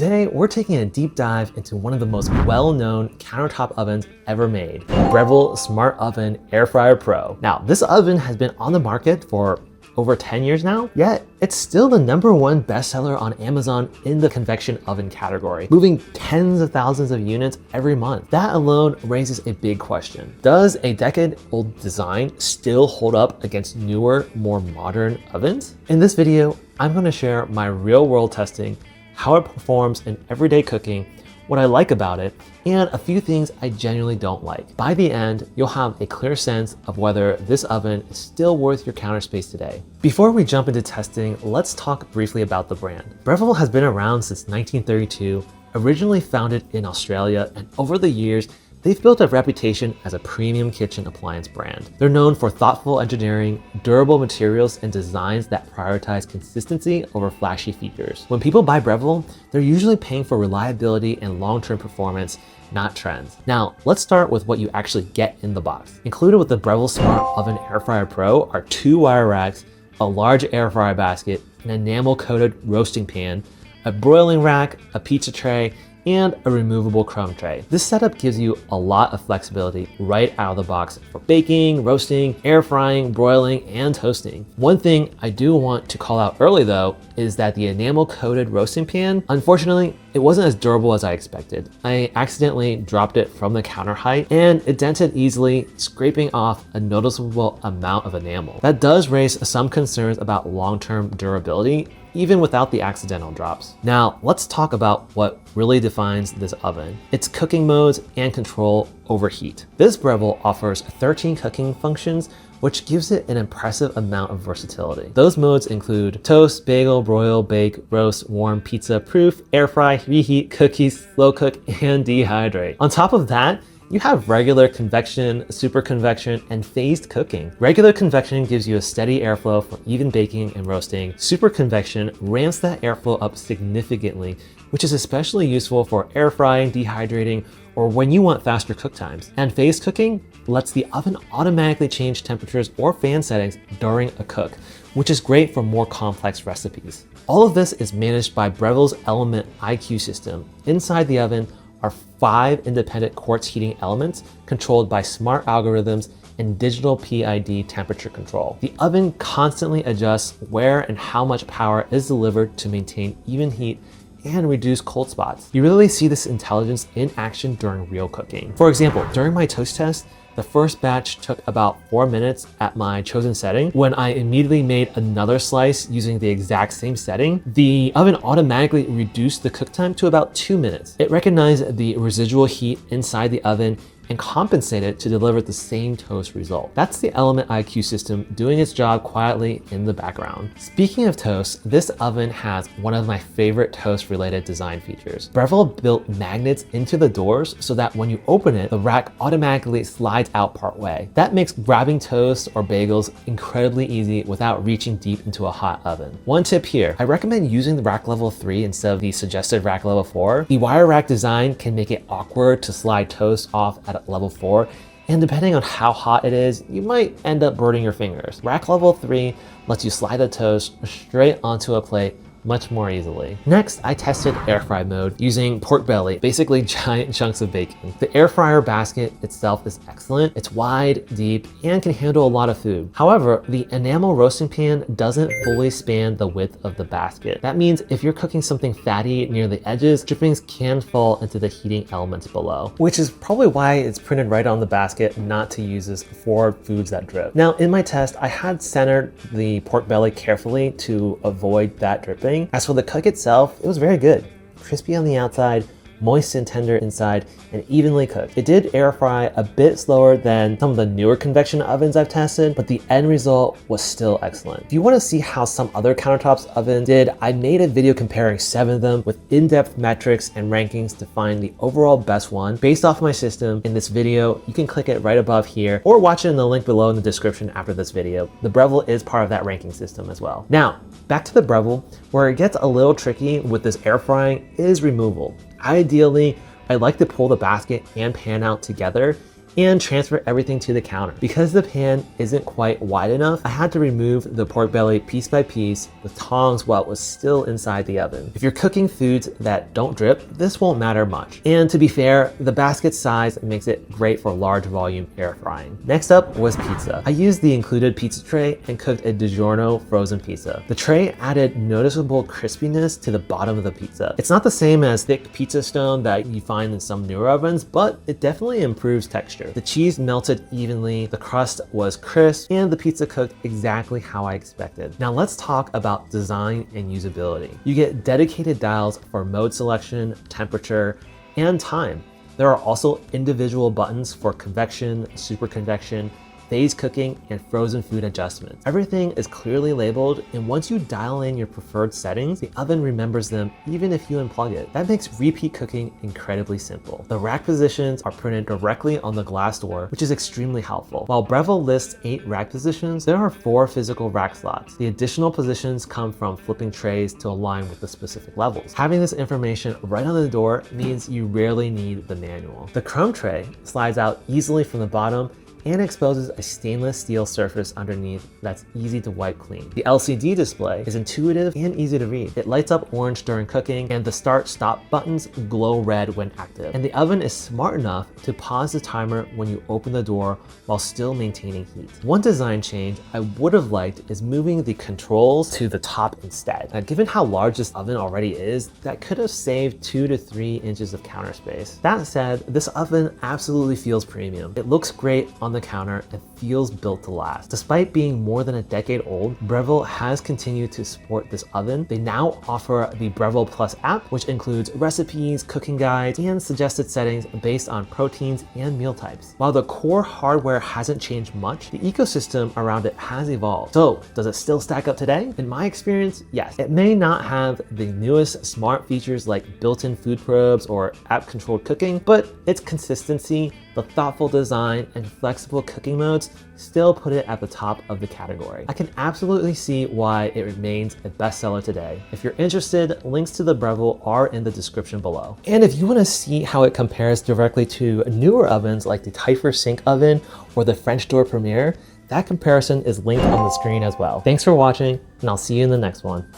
Today, we're taking a deep dive into one of the most well-known countertop ovens ever made, the Breville Smart Oven Air Fryer Pro. Now, this oven has been on the market for over 10 years now, yet it's still the #1 bestseller on Amazon in the convection oven category, moving tens of thousands of units every month. That alone raises a big question. Does a decade-old design still hold up against newer, more modern ovens? In this video, I'm going to share my real-world testing, how it performs in everyday cooking, what I like about it, and a few things I genuinely don't like. By the end, you'll have a clear sense of whether this oven is still worth your counter space today. Before we jump into testing, let's talk briefly about the brand. Breville has been around since 1932, originally founded in Australia, and over the years, they've built a reputation as a premium kitchen appliance brand. They're known for thoughtful engineering, durable materials, and designs that prioritize consistency over flashy features. When people buy Breville, they're usually paying for reliability and long-term performance, not trends. Now, let's start with what you actually get in the box. Included with the Breville Smart Oven Air Fryer Pro are 2 wire racks, a large air fryer basket, an enamel-coated roasting pan, a broiling rack, a pizza tray, and a removable crumb tray. This setup gives you a lot of flexibility right out of the box for baking, roasting, air frying, broiling, and toasting. One thing I do want to call out early though is that the enamel coated roasting pan, unfortunately, it wasn't as durable as I expected. I accidentally dropped it from the counter height and it dented easily, scraping off a noticeable amount of enamel. That does raise some concerns about long-term durability, even without the accidental drops. Now, let's talk about what really defines this oven: its cooking modes and control over heat. This Breville offers 13 cooking functions, which gives it an impressive amount of versatility. Those modes include toast, bagel, broil, bake, roast, warm, pizza, proof, air fry, reheat, cookies, slow cook, and dehydrate. On top of that, you have regular convection, super convection, and phased cooking. Regular convection gives you a steady airflow for even baking and roasting. Super convection ramps that airflow up significantly, which is especially useful for air frying, dehydrating, or when you want faster cook times. And phased cooking lets the oven automatically change temperatures or fan settings during a cook, which is great for more complex recipes. All of this is managed by Breville's Element IQ system. Inside the oven are 5 independent quartz heating elements controlled by smart algorithms and digital PID temperature control. The oven constantly adjusts where and how much power is delivered to maintain even heat and reduce cold spots. You really see this intelligence in action during real cooking. For example, during my toast test, the first batch took about 4 minutes at my chosen setting. When I immediately made another slice using the exact same setting, the oven automatically reduced the cook time to about 2 minutes. It recognized the residual heat inside the oven and compensated to deliver the same toast result. That's the Element IQ system doing its job quietly in the background. Speaking of toast, this oven has one of my favorite toast-related design features. Breville built magnets into the doors so that when you open it, the rack automatically slides out partway. That makes grabbing toast or bagels incredibly easy without reaching deep into a hot oven. One tip here, I recommend using the rack level 3 instead of the suggested rack level 4. The wire rack design can make it awkward to slide toast off at level 4, and depending on how hot it is, you might end up burning your fingers. Rack level 3 lets you slide the toast straight onto a plate much more easily. Next, I tested air fry mode using pork belly, basically giant chunks of bacon. The air fryer basket itself is excellent. It's wide, deep, and can handle a lot of food. However, the enamel roasting pan doesn't fully span the width of the basket. That means if you're cooking something fatty near the edges, drippings can fall into the heating elements below, which is probably why it's printed right on the basket not to use this for foods that drip. Now, in my test, I had centered the pork belly carefully to avoid that dripping. As for the cook itself, it was very good. Crispy on the outside, moist and tender inside, and evenly cooked. It did air fry a bit slower than some of the newer convection ovens I've tested, but the end result was still excellent. If you want to see how some other countertops ovens did, I made a video comparing 7 of them with in-depth metrics and rankings to find the overall best one based off my system. In this video, you can click it right above here or watch it in the link below in the description after this video. The Breville is part of that ranking system as well. Now, back to the Breville, where it gets a little tricky with this air frying is removal. Ideally, I like to pull the basket and pan out together and transfer everything to the counter. Because the pan isn't quite wide enough, I had to remove the pork belly piece by piece with tongs while it was still inside the oven. If you're cooking foods that don't drip, this won't matter much. And to be fair, the basket size makes it great for large volume air frying. Next up was pizza. I used the included pizza tray and cooked a DiGiorno frozen pizza. The tray added noticeable crispiness to the bottom of the pizza. It's not the same as thick pizza stone that you find in some newer ovens, but it definitely improves texture. The cheese melted evenly, the crust was crisp, and the pizza cooked exactly how I expected. Now let's talk about design and usability. You get dedicated dials for mode selection, temperature, and time. There are also individual buttons for convection, super convection, phase cooking, and frozen food adjustments. Everything is clearly labeled, and once you dial in your preferred settings, the oven remembers them even if you unplug it. That makes repeat cooking incredibly simple. The rack positions are printed directly on the glass door, which is extremely helpful. While Breville lists 8 rack positions, there are 4 physical rack slots. The additional positions come from flipping trays to align with the specific levels. Having this information right on the door means you rarely need the manual. The crumb tray slides out easily from the bottom and exposes a stainless steel surface underneath that's easy to wipe clean. The LCD display is intuitive and easy to read. It lights up orange during cooking, and the start-stop buttons glow red when active. And the oven is smart enough to pause the timer when you open the door while still maintaining heat. One design change I would have liked is moving the controls to the top instead. Now, given how large this oven already is, that could have saved 2 to 3 inches of counter space. That said, this oven absolutely feels premium. It looks great on the counter and feels built to last. Despite being more than a decade old, Breville has continued to support this oven. They now offer the Breville Plus app, which includes recipes, cooking guides, and suggested settings based on proteins and meal types. While the core hardware hasn't changed much, the ecosystem around it has evolved. So, does it still stack up today? In my experience, yes. It may not have the newest smart features like built-in food probes or app-controlled cooking, but its consistency, the thoughtful design, and flexible cooking modes still put it at the top of the category. I can absolutely see why it remains a bestseller today. If you're interested, links to the Breville are in the description below. And if you want to see how it compares directly to newer ovens like the Typhur Sink oven or the French Door Premier, that comparison is linked on the screen as well. Thanks for watching, and I'll see you in the next one.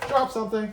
Drop something.